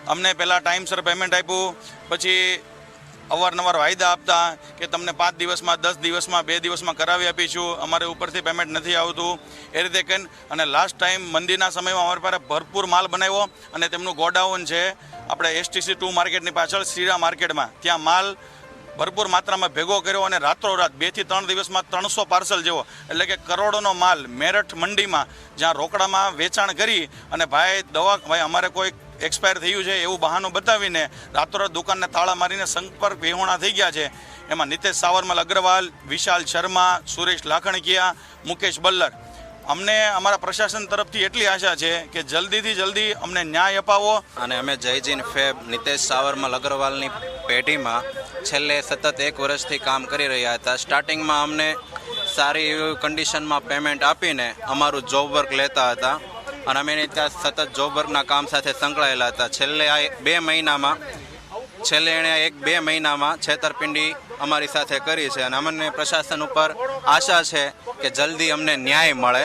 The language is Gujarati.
અમને પહેલાં ટાઈમસર પેમેન્ટ આપ્યું, પછી અવારનવાર વાયદા આપતા કે તમને 5 દિવસમાં 10 દિવસમાં 2 દિવસમાં કરાવી આપીશું, અમારે ઉપરથી પેમેન્ટ નથી આવતું એ રીતે કરીને. અને લાસ્ટ ટાઈમ મંદીના સમયમાં અમારી પાસે ભરપૂર માલ બનાવ્યો અને તેમનું ગોડાઉન છે આપણે STC 2 માર્કેટની પાછળ શીરા માર્કેટમાં, ત્યાં માલ ભરપૂર માત્રામાં ભેગો કર્યો અને રાત્રોરાત 2 થી 3 દિવસમાં 300 પાર્સલ જેવો, એટલે કે કરોડોનો માલ મેરઠ મંડીમાં જ્યાં રોકડામાં વેચાણ કરી અને ભાઈ અમારે કોઈ એક્સપાયર થયું છે એવું બહાનું બતાવીને રાતોરાત દુકાનને તાળા મારીને સંપર્ક વિહોણા થઈ ગયા છે. એમાં નિતેશ સાવરમલ અગ્રવાલ, વિશાલ શર્મા, સુરેશ લાખણકિયા, મુકેશ બલ્લર. અમને અમારા પ્રશાસન તરફથી એટલી આશા છે કે જલ્દીથી જલ્દી અમને ન્યાય અપાવો. અને અમે જયજીન ફેબ નિતેશ સાવરમલ અગ્રવાલની પેઢીમાં છેલ્લે સતત 1 વર્ષથી કામ કરી રહ્યા હતા. સ્ટાર્ટિંગમાં અમને સારી એવી કન્ડિશનમાં પેમેન્ટ આપીને અમારું જોબ વર્ક લેતા હતા અને અમે ત્યાં સતત જોબ વર્કના કામ સાથે સંકળાયેલા હતા. છેલ્લે એણે 1-2 મહિનામાં છેતરપિંડી અમારી સાથે કરી છે અને અમને પ્રશાસન ઉપર આશા છે કે જલ્દી અમને ન્યાય મળે.